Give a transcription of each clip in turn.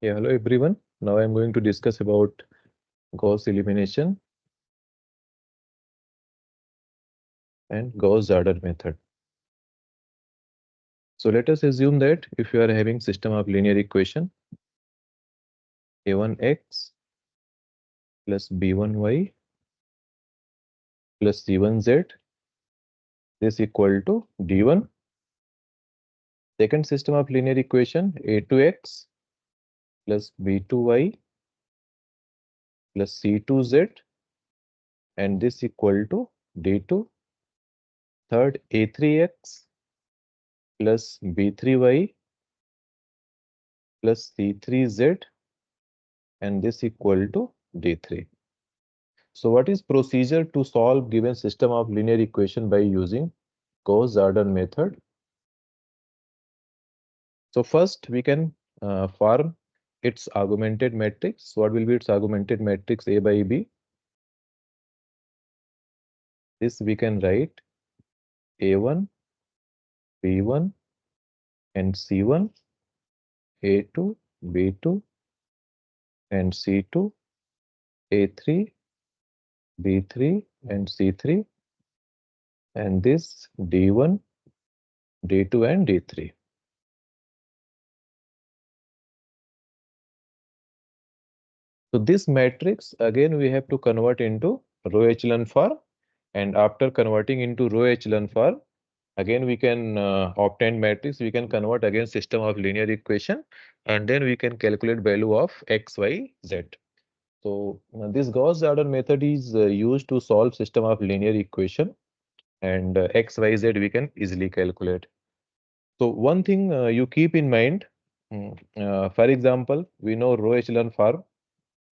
Yeah, hello everyone. Now I'm going to discuss about Gauss elimination and Gauss-Jordan method. So let us assume that if you are having system of linear equation a1x plus b1y plus c1z is equal to d1. Second system of linear equation a2x plus b2y plus c2z and this equal to d2. Third a3x plus b3y plus c3z and this equal to d3. So what is procedure to solve given system of linear equation by using Gauss-Jordan method? So first we can form its augmented matrix. What will be its augmented matrix A by B? This we can write A1, B1 and C1, A2, B2 and C2, A3, B3 and C3 and this D1, D2 and D3. So this matrix again we have to convert into row echelon form, and after converting into row echelon form again we can obtain matrix, we can convert again system of linear equation and then we can calculate value of x, y, z. So this Gauss-Jordan method is used to solve system of linear equation and x, y, z we can easily calculate. So one thing you keep in mind, for example, we know row echelon form.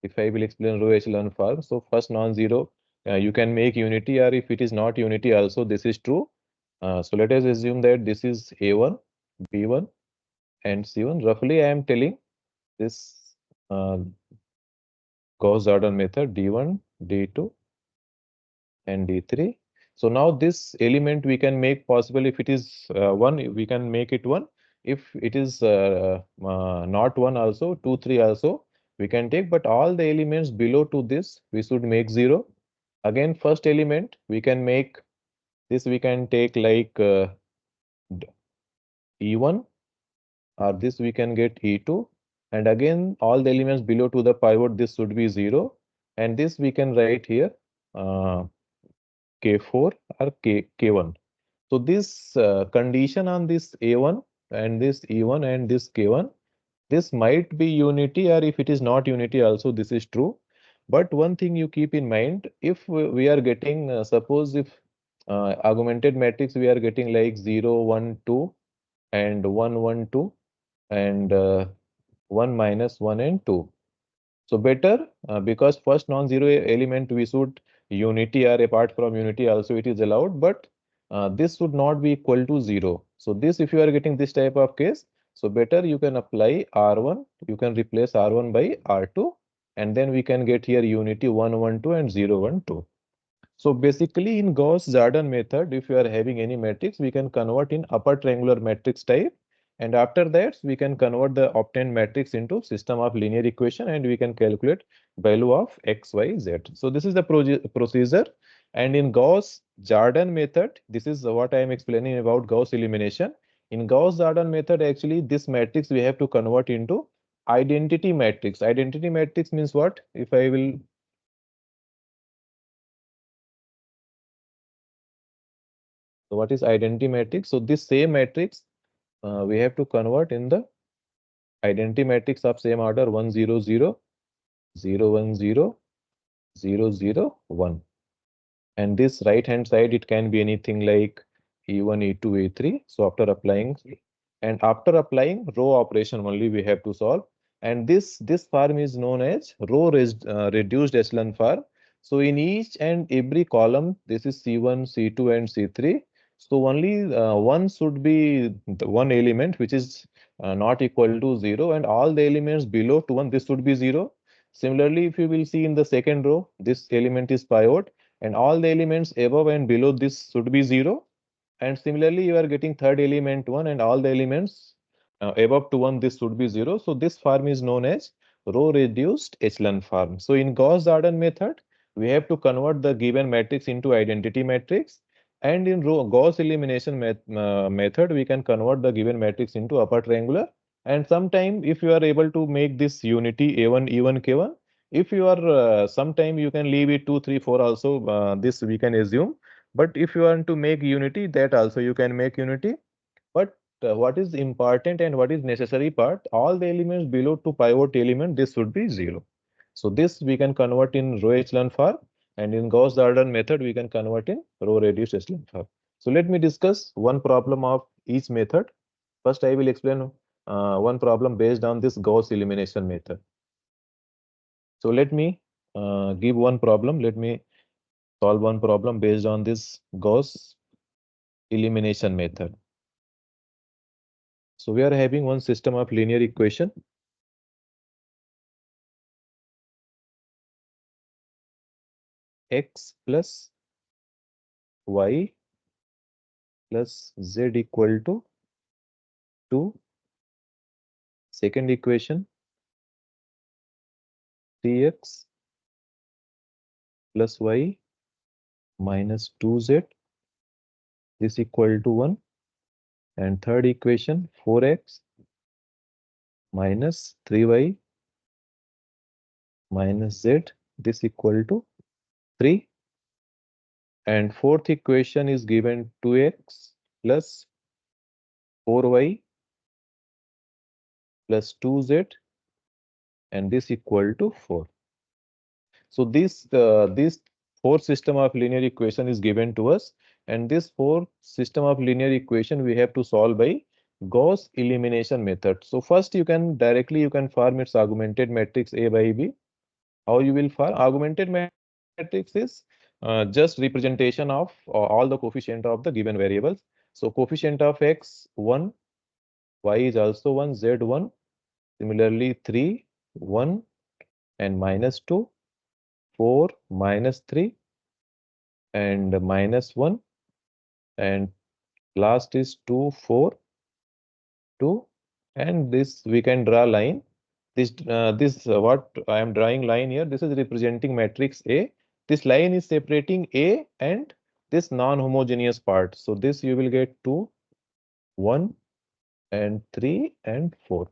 If I will explain row echelon form, so first non-zero, you can make unity, or if it is not unity also, this is true. So let us assume that this is A1, B1 and C1. Roughly, I am telling this Gauss-Jordan method D1, D2 and D3. So now this element we can make possible. If it is 1, we can make it 1. If it is not 1 also, 2, 3 also, we can take, but all the elements below to this, we should make 0. Again, first element, we can make this, we can take like E1, or this we can get E2. And again, all the elements below to the pivot, this should be 0. And this we can write here uh, K4 or K1. So this condition on this A1 and this E1 and this K1, this might be unity, or if it is not unity also, this is true. But one thing you keep in mind, if we are getting, suppose if augmented matrix, we are getting like 0, 1, 2 and 1, 1, 2 and 1 minus 1 and 2. So better because first non-zero element we should unity, or apart from unity also it is allowed, but this should not be equal to 0. So this, if you are getting this type of case, so better you can apply R1, you can replace R1 by R2 and then we can get here unity 1, 1, 2 and 0, 1, 2. So basically in Gauss-Jordan method, if you are having any matrix, we can convert in upper triangular matrix type. And after that, we can convert the obtained matrix into system of linear equation and we can calculate value of x, y, z. So this is the procedure. And in Gauss-Jordan method, this is what I am explaining about Gauss elimination. In Gauss-Jordan method, actually, this matrix we have to convert into identity matrix. Identity matrix means what? If I will So what is identity matrix? So this same matrix we have to convert in the identity matrix of same order 1 0 0 0 1 0 0 0 1. And this right hand side it can be anything like E1, E2, E3. So after applying row operation only we have to solve. And this form is known as row reduced echelon form. So in each and every column, this is C1, C2 and C3. So only one should be the one element which is not equal to 0, and all the elements below to 1, this should be 0. Similarly, if you will see in the second row, this element is pivot and all the elements above and below this should be 0. And similarly, you are getting third element 1 and all the elements above to 1, this should be 0. So this form is known as row reduced echelon form. So in Gauss-Jordan method, we have to convert the given matrix into identity matrix. And in Gauss elimination method, we can convert the given matrix into upper triangular. And sometime, if you are able to make this unity A1, E1, K1, if you are sometime you can leave it 2, 3, 4 also. This we can assume. But if you want to make unity, that also you can make unity. But what is important and what is necessary part, all the elements below to pivot element, this should be 0. So this we can convert in row echelon form, and in Gauss-Jordan method we can convert in row reduced echelon form. So let me discuss one problem of each method. First I will explain one problem based on this Gauss elimination method. So let me give one problem. Let me solve one problem based on this Gauss elimination method. So we are having one system of linear equation x plus y plus z equal to 2. Second equation 3x plus y minus 2z is equal to 1. And third equation 4x minus 3y minus z, this equal to 3. And fourth equation is given 2x plus 4y plus 2z, and this equal to 4. So this fourth system of linear equation is given to us, and this fourth system of linear equation we have to solve by Gauss elimination method. So first you can directly form its augmented matrix A by B. How you will form augmented matrix is just representation of all the coefficient of the given variables. So coefficient of x 1, y is also 1, z 1, similarly 3, 1, and minus 2, 4, minus 3, and minus 1, and last is 2, 4, 2, and this we can draw line. This what I am drawing line here, this is representing matrix A. This line is separating A and this non-homogeneous part. So this you will get 2, 1, and 3, and 4.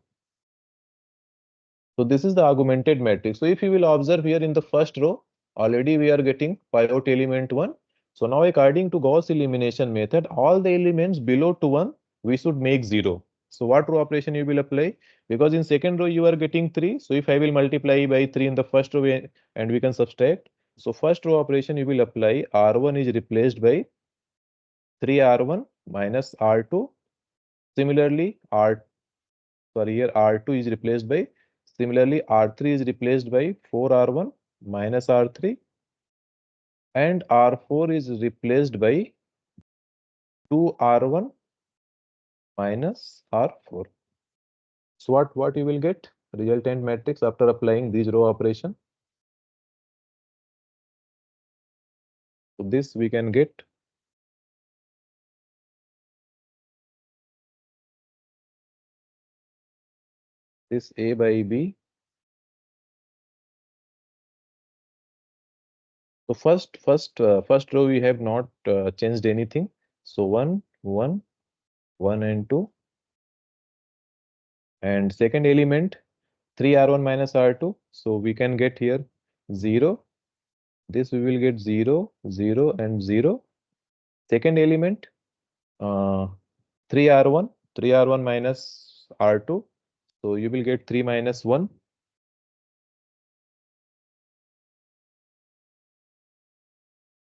So this is the augmented matrix. So if you will observe here in the first row, already we are getting pivot element 1. So now according to Gauss elimination method, all the elements below to 1, we should make 0. So what row operation you will apply? Because in second row you are getting 3. So if I will multiply by 3 in the first row and we can subtract. So first row operation you will apply R1 is replaced by 3R1 minus R2. Similarly, here R2 is replaced by, similarly R3 is replaced by 4R1 minus R3, and R4 is replaced by 2R1 minus R4. So what you will get? Resultant matrix after applying these row operation. So this we can get this A by B. So first row we have not changed anything. So 1, 1, 1, and 2. And second element 3R1 minus R2. So we can get here 0. This we will get 0, 0, and 0. Second element 3R1, 3R1 minus R2. So you will get 3 minus 1.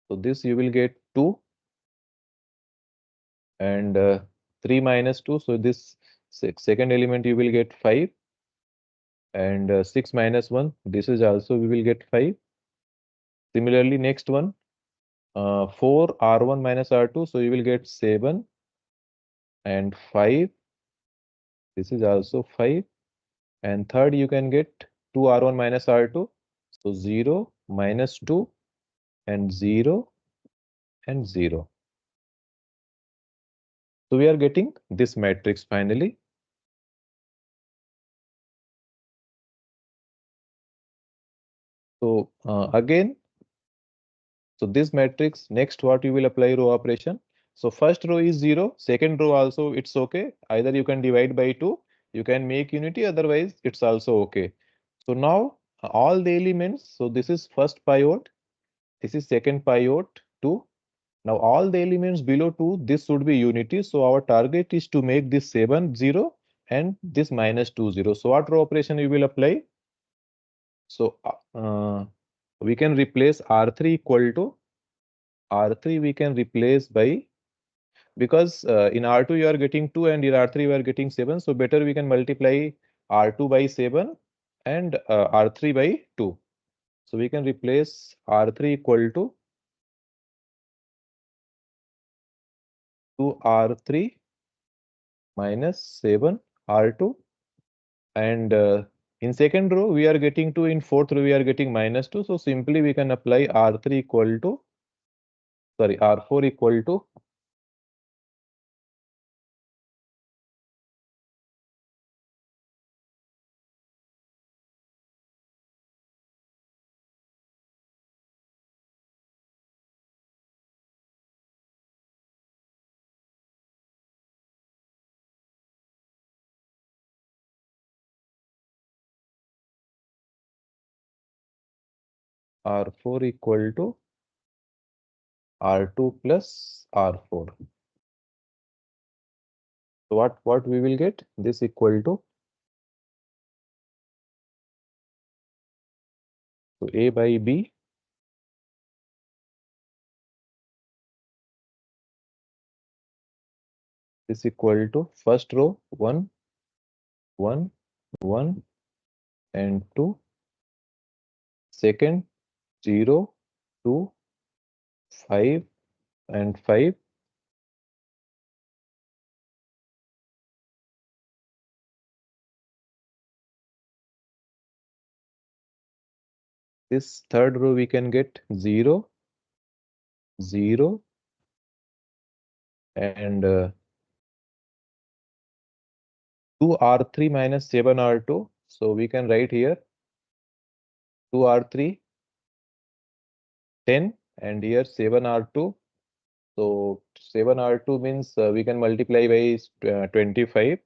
So this you will get 2, and 3 minus 2. So this second element you will get 5, and 6 minus 1. This is also we will get 5. Similarly, next one 4 R1 minus R2. So you will get 7 and 5. This is also 5. And third you can get 2R1 minus R2. So 0, minus 2, and 0, and 0. So we are getting this matrix finally. So again, so this matrix, next what you will apply row operation. So first row is 0, second row also it's okay. Either you can divide by 2, you can make unity, otherwise it's also okay. So now all the elements, so this is first pivot, this is second pivot 2. Now all the elements below 2, this should be unity. So our target is to make this 7 0 and this minus 2 0. So what row operation you will apply? So we can replace R3 equal to R3 we can replace by, because in R2 you are getting 2 and in R3 you are getting 7. So better we can multiply R2 by 7 and R3 by 2. So we can replace R3 equal to 2R3 minus 7 R2, and in second row we are getting 2, in fourth row we are getting minus 2. So simply we can apply R3 equal to, sorry, R4 equal to R4 equal to R2 plus R4. So what we will get? This equal to, so A by B is equal to first row 1 1 1 and 2, second 0 2 5 and 5, this third row we can get 0 0 and 2R3 minus 7R2. So we can write here 2R3 10 and here 7R2. So 7R2 means we can multiply by 25.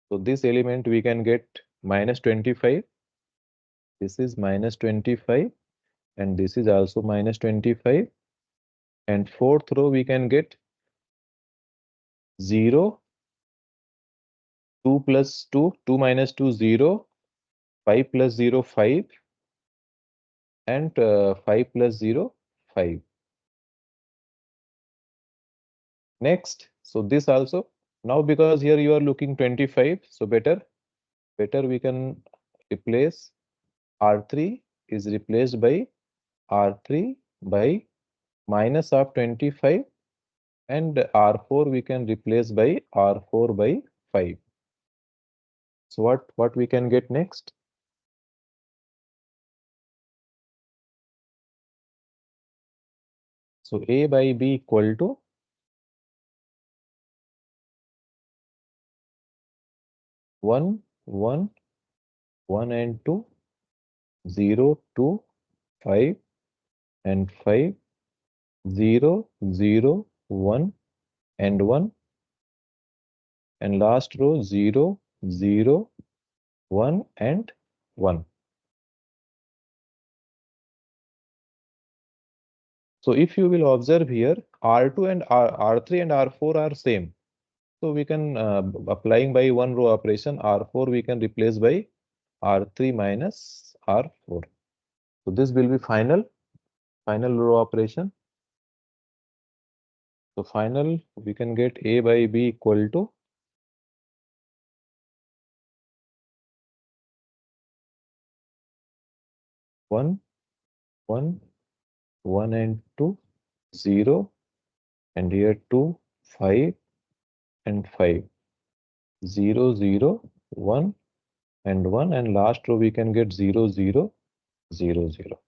So this element we can get minus 25. This is minus 25 and this is also minus 25. And fourth row we can get 0, 2 plus 2, 2 minus 2, 0, 5 plus 0, 5 and 5 plus 0, 5. Next, so this also, now because here you are looking 25, so better we can replace R3 is replaced by R3 by minus of 25 and R4 we can replace by R4 by 5. So what we can get next? So A by B equal to 1 1 1 and 2, 0 2 5 and 5, 0 0 1 and 1, and last row 0 0 1 and 1. So if you will observe here, R2 and R3 and R4 are same. So we can applying by one row operation, R4 we can replace by R3 minus R4. So this will be final row operation. So final we can get A by B equal to 1 1 1 and 2 0 and here 2 5 and 5, 0 0 1 and 1, and last row we can get 0 0 0 0.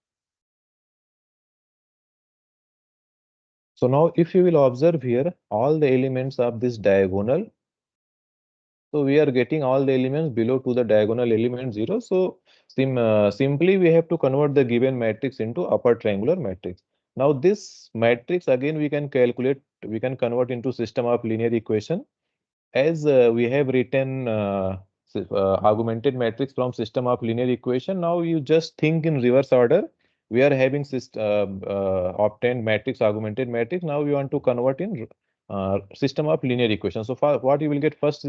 So now if you will observe here all the elements of this diagonal, so we are getting all the elements below to the diagonal element 0. So Simply we have to convert the given matrix into upper triangular matrix. Now this matrix again we can calculate, we can convert into system of linear equation as we have written augmented matrix from system of linear equation. Now you just think in reverse order. We are having obtained matrix, augmented matrix. Now we want to convert in system of linear equation. So for what you will get, first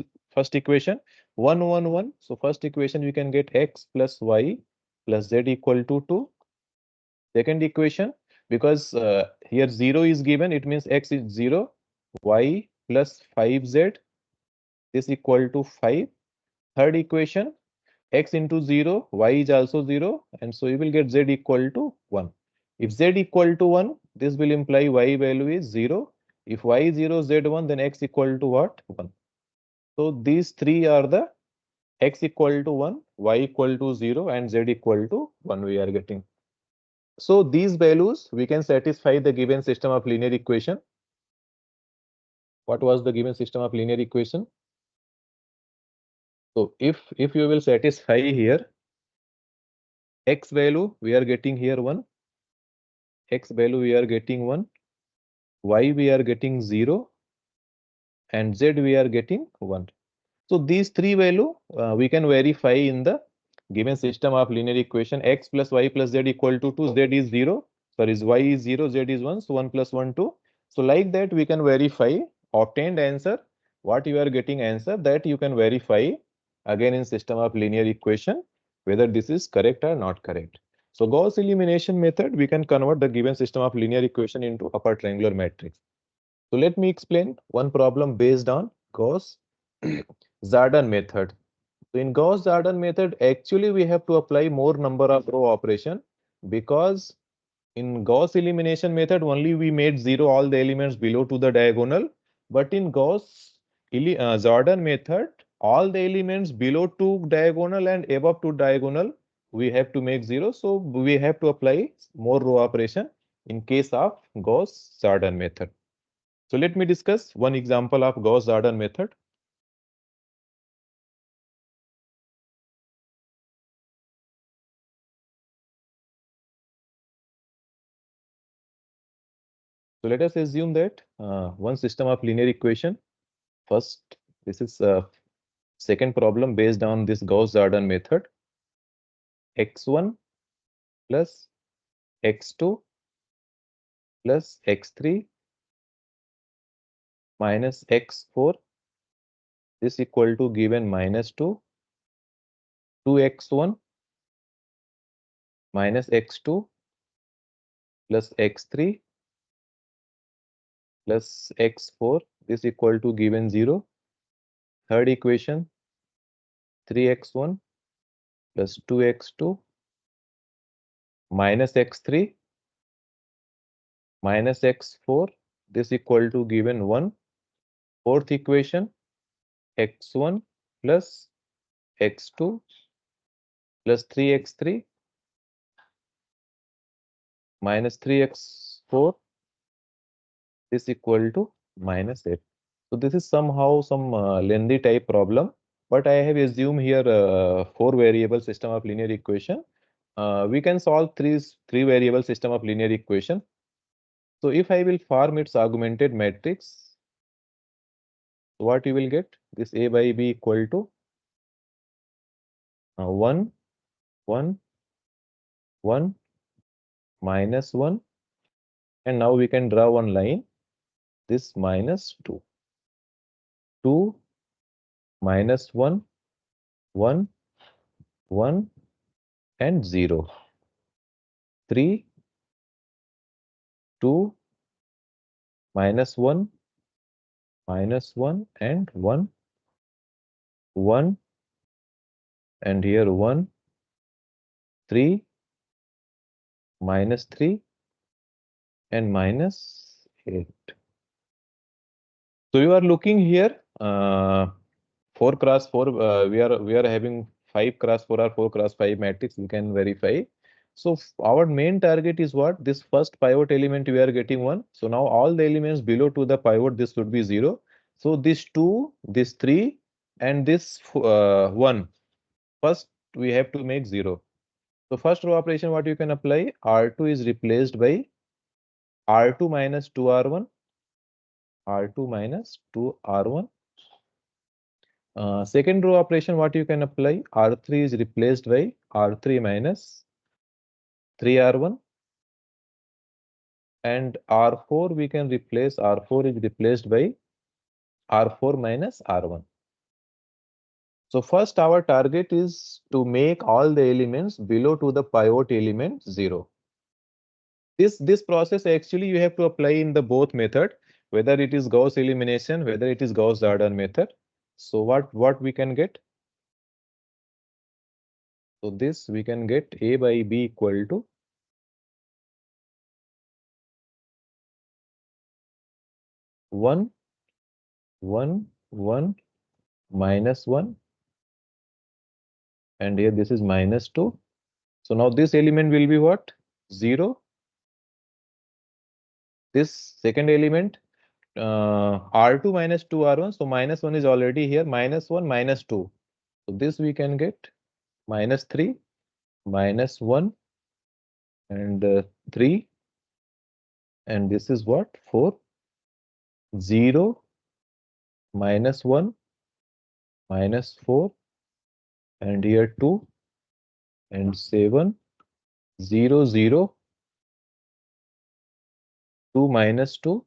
equation 1 1 1. So first equation we can get x plus y plus z equal to 2. Second equation, because here 0 is given, it means x is 0, y plus 5z is equal to 5. Third equation, x into 0, y is also 0, and so you will get z equal to 1. If z equal to 1, this will imply y value is 0. If y is 0, z 1, then x equal to what? 1. So these three are the x equal to 1, y equal to 0, and z equal to 1 we are getting. So these values, we can satisfy the given system of linear equation. What was the given system of linear equation? So if you will satisfy here, x value we are getting here 1, x value we are getting 1, y we are getting 0, and z we are getting 1. So these three value we can verify in the given system of linear equation. X plus y plus z equal to 2, z is 0, sorry, y is 0, z is 1, so 1 plus 1 2. So like that we can verify obtained answer. What you are getting answer, that you can verify again in system of linear equation whether this is correct or not correct. So Gauss elimination method, we can convert the given system of linear equation into upper triangular matrix. So let me explain one problem based on Gauss Jordan method. So in Gauss Jordan method, actually we have to apply more number of row operation, because in Gauss elimination method only we made 0 all the elements below to the diagonal. But in Gauss Jordan method, all the elements below to diagonal and above to diagonal we have to make 0. So we have to apply more row operation in case of Gauss Jordan method. So let me discuss one example of Gauss Jordan method. So let us assume that one system of linear equation. First, this is second problem based on this Gauss-Jordan method. x1 plus x2 plus x3 minus x4 is equal to given minus 2, 2x1 minus x2 plus x3 plus x4 is equal to given 0. Third equation, 3x1 plus 2x2 minus x3 minus x4, this equal to given 1. Fourth equation, x1 plus x2 plus 3x3 minus 3x4 is equal to minus 8. So this is somehow some lengthy type problem, but I have assumed here 4-variable system of linear equation. We can solve three variable system of linear equation. So if I will form its augmented matrix, what you will get? This A by B equal to 1, 1, 1, minus 1, and now we can draw one line, this minus 2, 2, minus 1, 1, 1, and 0, 3, 2, minus 1, minus 1, and 1, 1, and here 1, 3, minus 3, and minus 8. So you are looking here 4 cross 4, we are having 5 cross 4 or 4 cross 5 matrix, we can verify. So our main target is what? This first pivot element we are getting 1. So now all the elements below to the pivot, this should be 0. So this 2, this 3, and this 1, first we have to make 0. So first row operation, what you can apply? R2 is replaced by R2 minus 2R1, R2 minus 2R1. Second row operation, what you can apply? R3 is replaced by R3 minus 3R1, and R4 we can replace, R4 is replaced by R4 minus R1. So first our target is to make all the elements below to the pivot element 0. This process actually you have to apply in the both method, whether it is Gauss elimination, whether it is Gauss Jordan method. So what we can get? So this we can get A by B equal to 1, 1, 1, minus 1, and here this is minus 2. So now this element will be what? 0. This second element, R2 minus 2 R1. So minus 1 is already here. Minus 1, minus 2. So this we can get minus 3, minus 1, and 3. And this is what? 4. 0, minus 1, minus 4. And here 2 and 7. 0, 0, 2 minus 2.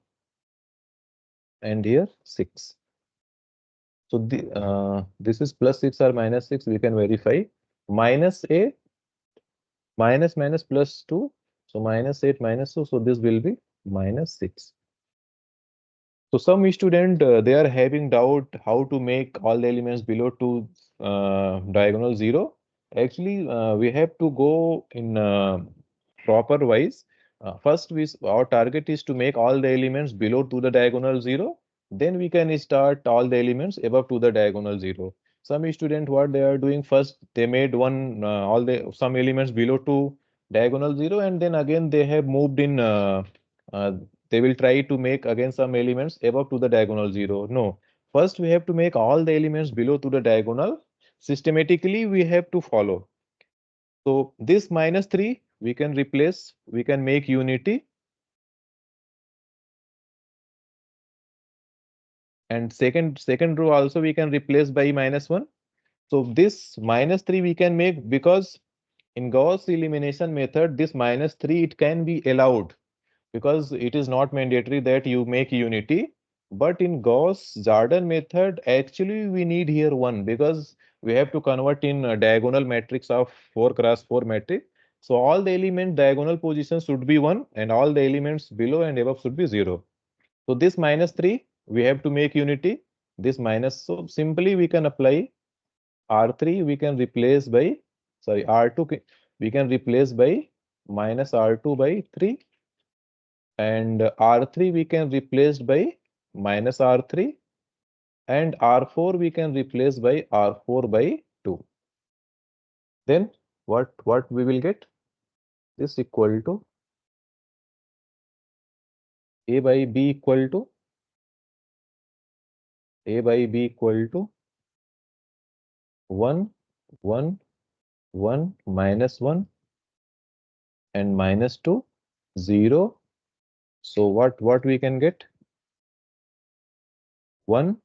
And here 6. So this is plus 6 or minus 6. We can verify. Minus a, minus minus plus 2. So minus 8 minus 2. So this will be minus 6. So some student they are having doubt how to make all the elements below to diagonal 0. Actually, we have to go in proper wise. First, our target is to make all the elements below to the diagonal 0. Then we can start all the elements above to the diagonal 0. Some student what they are doing first, they made one all the some elements below to diagonal 0, and then again they have moved in. Uh, they will try to make again some elements above to the diagonal 0. No, first we have to make all the elements below to the diagonal. Systematically we have to follow. So this minus 3 we can replace, we can make unity, and second row also we can replace by minus 1. So this minus 3 we can make, because in Gauss elimination method this minus 3 it can be allowed, because it is not mandatory that you make unity. But in Gauss Jordan method, actually we need here 1, because we have to convert in a diagonal matrix of 4 cross 4 matrix. So all the element diagonal position should be 1, and all the elements below and above should be 0. So this minus 3, we have to make unity. This minus, so simply we can apply R3, we can replace by, sorry, R2, we can replace by minus R2 by 3, and R3 we can replace by minus R3, and R4 we can replace by R4 by 2. Then what we will get? This equal to A by B equal to A by B equal to 1, 1, 1, minus 1, and minus 2, 0. So what we can get? 1,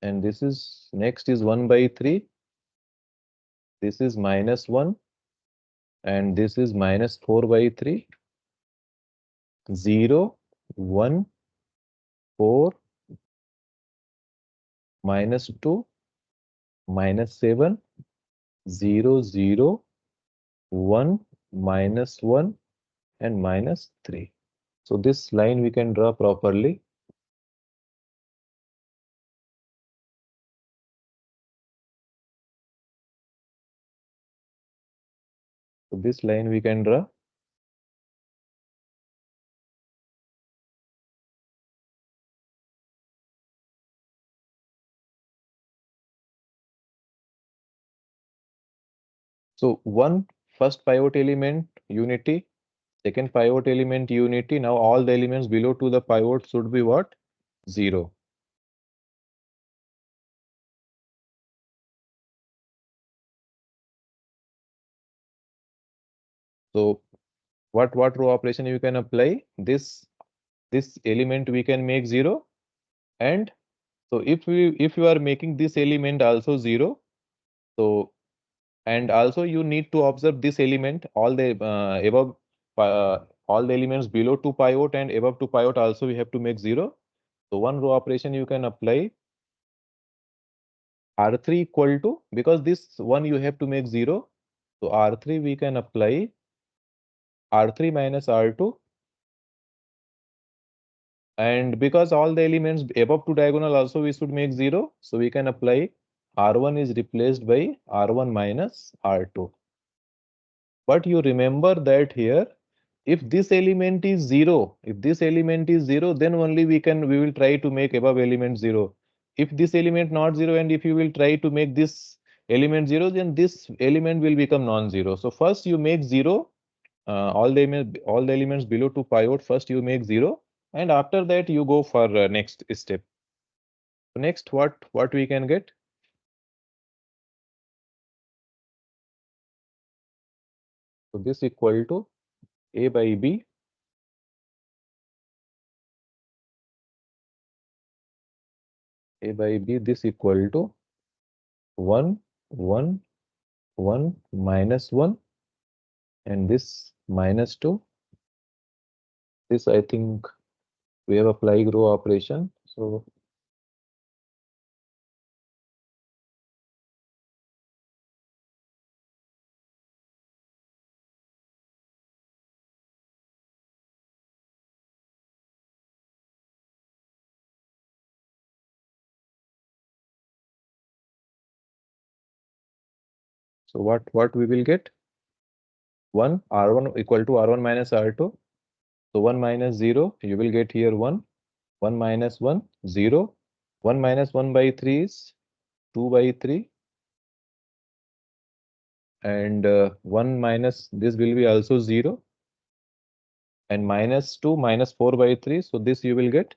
and this is next is 1 by 3. This is minus 1, and this is minus 4 by 3. 0, 1, 4, minus 2, minus 7, 0, 0, 1, minus 1, and minus 3. So this line we can draw properly. So this line we can draw. So first pivot element unity, second pivot element unity. Now all the elements below to the pivot should be what? 0. So what row operation you can apply? This element we can make 0, and so if you are making this element also 0, so and also you need to observe this element, all the above all the elements below 2 pivot and above 2 pivot also we have to make 0. So one row operation you can apply R3 equal to, because this one you have to make 0, so R3 we can apply R3 minus R2, and because all the elements above 2 diagonal also we should make 0, so we can apply R1 is replaced by R1 minus R2. But you remember that here, if this element is 0, then only we will try to make above element 0. If this element not 0, and if you will try to make this element 0, then this element will become non-zero. So first you make 0, all the elements below 2 pivot, first you make 0, and after that you go for next step. So next, what we can get? So this equal to A by B, this equal to 1, 1, 1 minus 1, and this minus 2. This I think we have applied row operation. So what we will get? 1 R1 equal to R1 minus R2. So 1 minus 0, you will get here 1. 1 minus 1, 0. 1 minus 1 by 3 is 2 by 3. And 1 minus this will be also 0. And minus 2 minus 4 by 3. So this you will get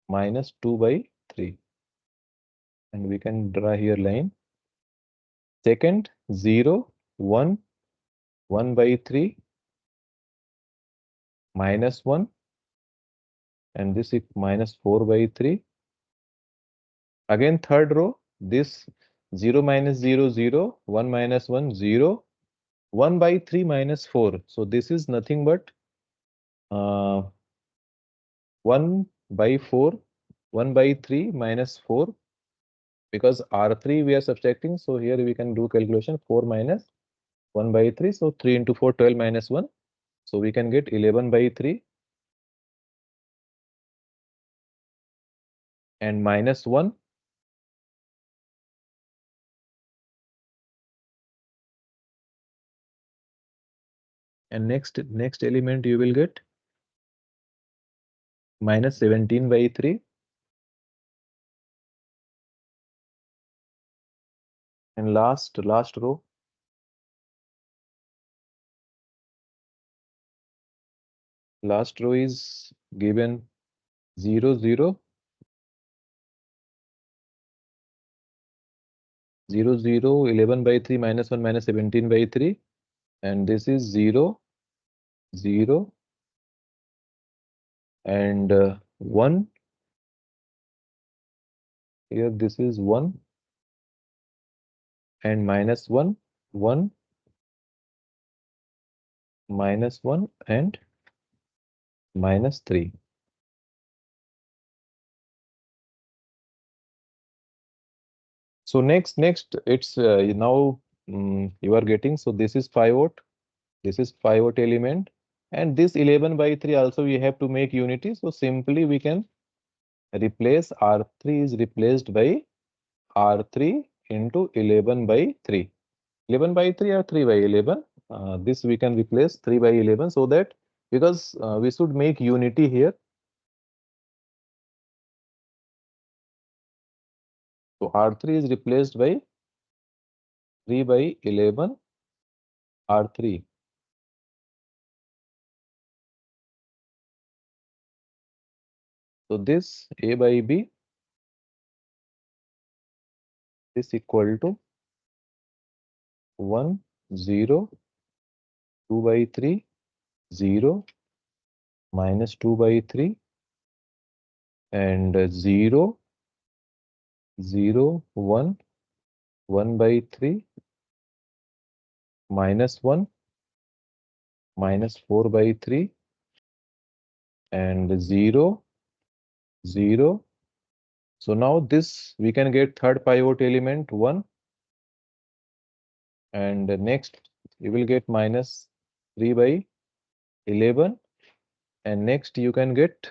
minus 2 by 3. And we can draw here line. Second, 0, 1, 1 by 3, minus 1, and this is minus 4 by 3. Again, third row, this 0 minus 0, 0, 1 minus 1, 0, 1 by 3 minus 4. So this is nothing but 1 by 4, 1 by 3 minus 4, because R3 we are subtracting. So here we can do calculation 4 minus 1 by 3. So 3 into 4, 12 minus 1. So we can get 11 by 3 and minus 1. And next element you will get minus 17 by 3. And last row, is given 0, 0, 0, 0, 11 by 3 minus 1 minus 17 by 3. And this is 0, 0, and 1. Here this is 1 and minus 1, 1, minus 1, and minus 3. So next it's now you are getting, so this is 5 volt, this is 5 volt element, and this 11 by 3 also we have to make unity. So simply we can replace R3 is replaced by R3 into 11 by 3. 11 by 3 or 3 by 11. This we can replace 3 by 11, so that because we should make unity here. So R3 is replaced by 3 by 11 R3. So this A by B, is equal to 1, 0, 2 by 3, 0, minus 2 by 3, and 0, 0, 1, 1 by 3, minus 1, minus 4 by 3, and 0, 0. So now this we can get third pivot element 1, and next you will get minus 3 by 11, and next you can get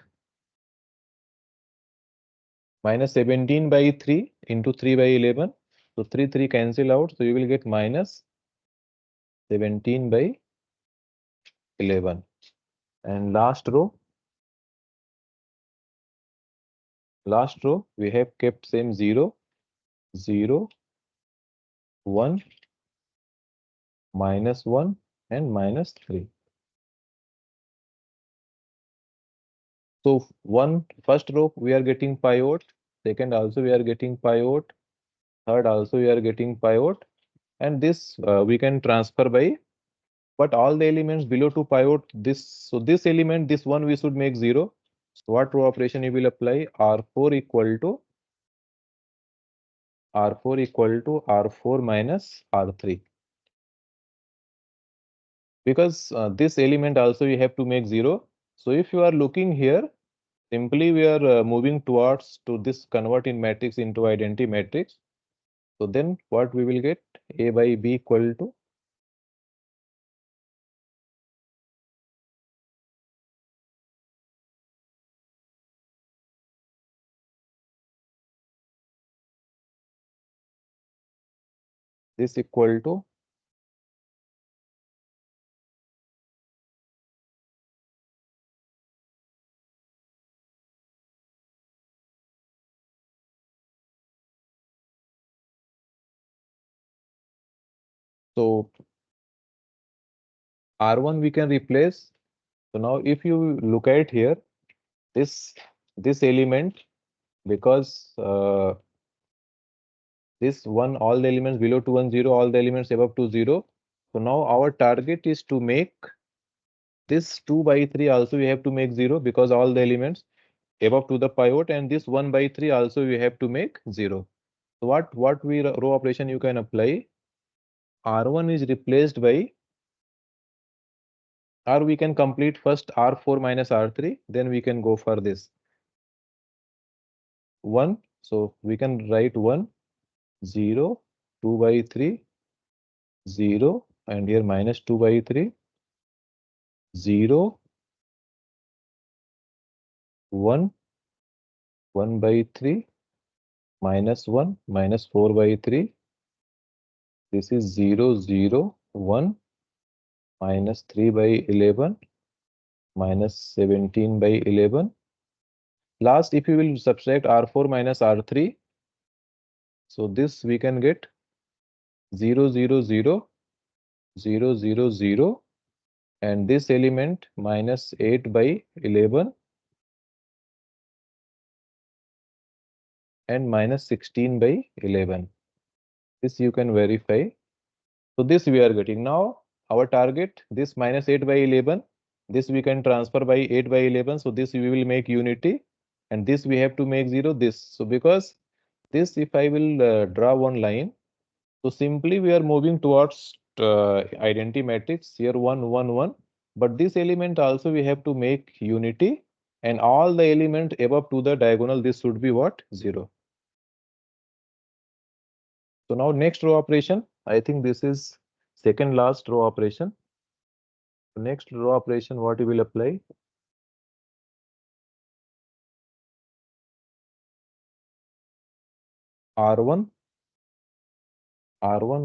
minus 17 by 3 into 3 by 11. So 3 cancel out, so you will get minus 17 by 11. And last row we have kept same 0, 0, 1, minus 1, and minus 3. So first row we are getting pivot, second also we are getting pivot, third also we are getting pivot, and this we can transfer by, but all the elements below to pivot this. So this element, this one we should make 0. So what row operation you will apply? R4 equal to R4 minus R3, because this element also you have to make 0. So if you are looking here, simply we are moving towards to this convert in matrix into identity matrix. So then what we will get? A by B equal to this equal to so R1 we can replace. So now if you look at here, this element, because this one, all the elements below to 1 0, all the elements above to 0. So now our target is to make this 2 by 3 also we have to make 0, because all the elements above to the pivot, and this 1 by 3 also we have to make 0. So what we row operation you can apply? R1 is replaced by, or we can complete first R4 minus R3, then we can go for this 1. So we can write 1, 0, 2 by 3, 0, and here minus 2 by 3, 0, 1, 1 by 3, minus 1, minus 4 by 3. This is 0, 0, 1, minus 3 by 11, minus 17 by 11. Last, if you will subtract R4 minus R3, so this we can get 0, 0, 0, 0, 0, 0, and this element minus 8 by 11 and minus 16 by 11. This you can verify. So this we are getting. Now our target, this minus 8 by 11, this we can transfer by 8 by 11. So this we will make unity, and this we have to make 0, this. So because this, if I will draw one line, so simply we are moving towards identity matrix here 1 1 1, but this element also we have to make unity, and all the element above to the diagonal, this should be what? 0. So now next row operation, I think this is second last row operation. Next row operation, what you will apply? R1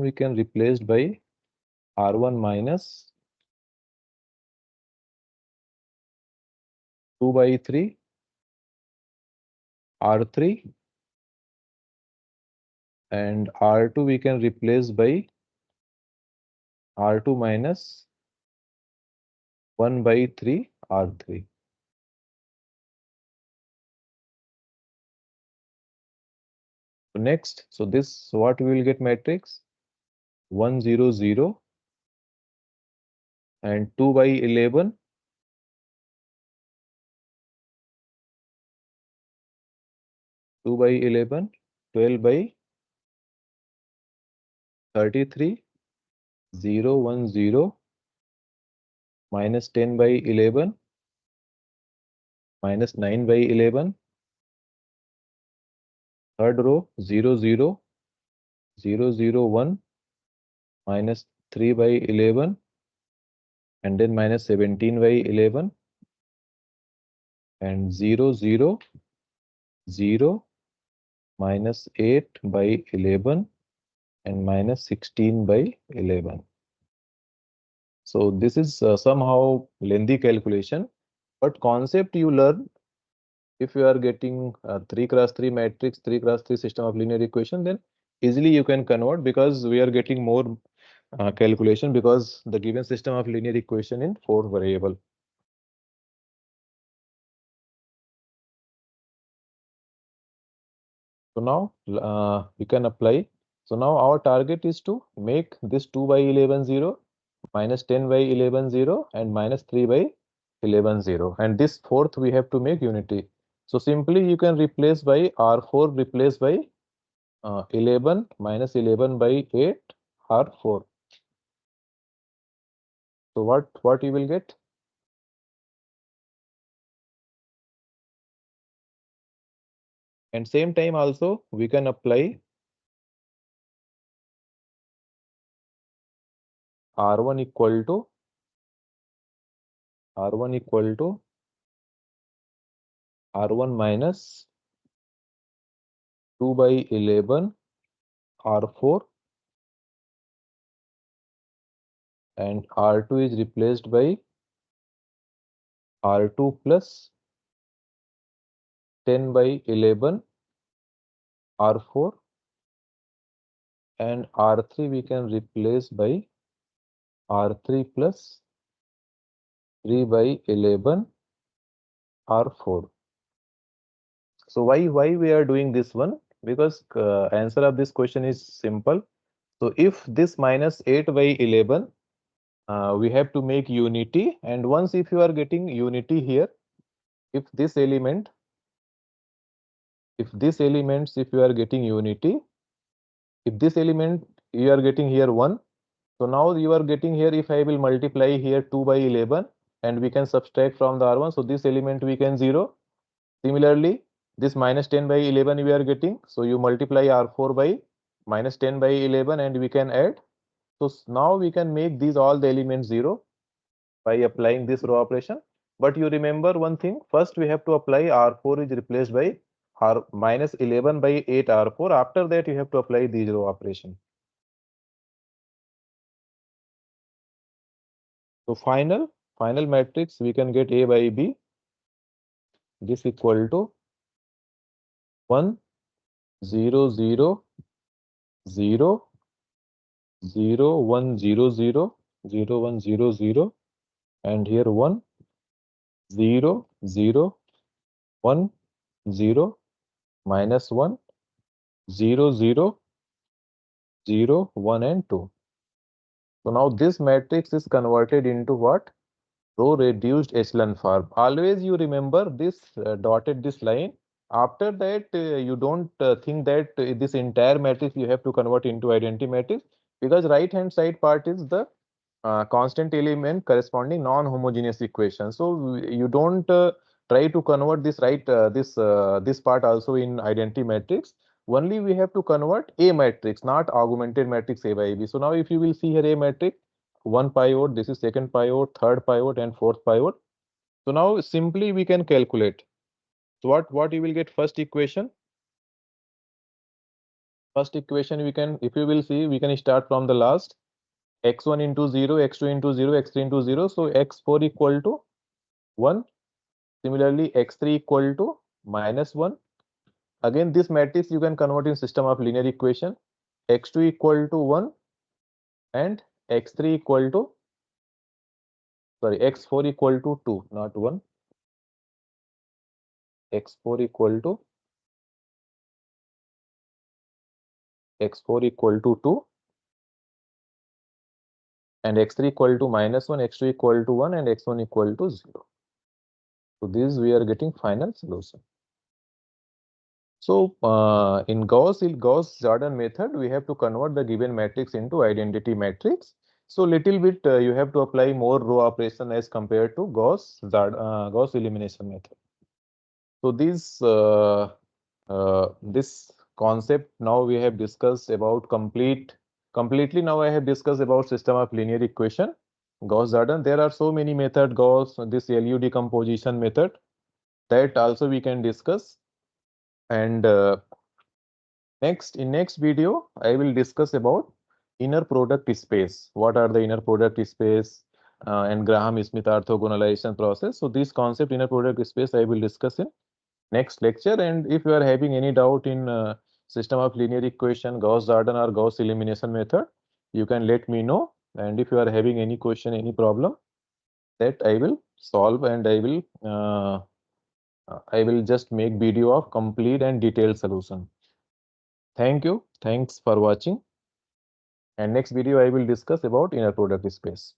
we can replace by R1 minus 2 by 3, R3, and R2 we can replace by R2 minus 1 by 3, R3. So next, so this what we will get matrix 1 0 0, and 2 by 11, 2 by 11, 12 by 33, 0, 1, 0, minus 10 by 11, minus 9 by 11, third row 0, 0, 0, 0, 1, minus 3 by 11, and then minus 17 by 11, and 0, 0, 0, minus 8 by 11, and minus 16 by 11. So this is somehow lengthy calculation, but concept you learn if you are getting 3 cross 3 matrix, 3 cross 3 system of linear equation, then easily you can convert because we are getting more calculation because the given system of linear equation in 4 variable. So now we can apply. So now our target is to make this 2 by 11 0, minus 10 by 11 0, and minus 3 by 11 0. And this fourth we have to make unity. So simply you can replace by R4 replace by 11 minus 11 by 8 R4. So what you will get? And same time also we can apply R1 equal to R1 equal to R1 minus 2 by 11 R4, and R2 is replaced by R2 plus 10 by 11 R4, and R3 we can replace by R3 plus 3 by 11 R4. So why we are doing this one? Because answer of this question is simple. So if this minus 8 by 11, we have to make unity, and once if you are getting unity here, if this element, if you are getting unity, if this element you are getting here 1, so now you are getting here, if I will multiply here 2 by 11 and we can subtract from the R1, so this element we can 0. Similarly, this minus 10 by 11 we are getting, so you multiply R4 by minus 10 by 11 and we can add. So now we can make these all the elements 0 by applying this row operation. But you remember one thing, first we have to apply R4 is replaced by R minus 11 by 8 R4. After that you have to apply these row operation. So final matrix we can get A by B, this equal to 1 0 0 0 0 1 0 0 0 1 0 0, and here 1 0 0 1 0 minus 1 0 0 0 1 and 2. So now this matrix is converted into what? Row reduced echelon form. Always you remember this dotted this line. After that, you don't think that this entire matrix you have to convert into identity matrix, because right hand side part is the constant element corresponding non-homogeneous equation. So you don't try to convert this this part also in identity matrix. Only we have to convert A matrix, not augmented matrix A by B. So now if you will see here A matrix, one pivot, this is second pivot, third pivot, and fourth pivot. So now simply we can calculate. So what you will get first equation? First equation we can, if you will see, we can start from the last. X1 into 0, x2 into 0, x3 into 0. So x4 equal to 1. Similarly, x3 equal to minus 1. Again, this matrix you can convert in system of linear equation. X2 equal to 1 and x3 equal to, sorry, x4 equal to 2, not 1. x4 equal to 2 and x3 equal to -1, x2 equal to 1, and x1 equal to 0. So this we are getting final solution. So in Gauss-Jordan method, we have to convert the given matrix into identity matrix. So little bit you have to apply more row operation as compared to Gauss elimination method. So this concept now we have discussed about completely. Now I have discussed about system of linear equation, Gauss-Jordan. There are so many method, Gauss, this LU decomposition method, that also we can discuss. And next video, I will discuss about inner product space. What are the inner product space and Graham-Smith orthogonalization process? So this concept inner product space I will discuss in next lecture. And if you are having any doubt in system of linear equation, Gauss-Jordan or Gauss elimination method, you can let me know. And if you are having any question, any problem, that I will solve, and I will just make video of complete and detailed solution. Thank you. Thanks for watching. And next video I will discuss about inner product space.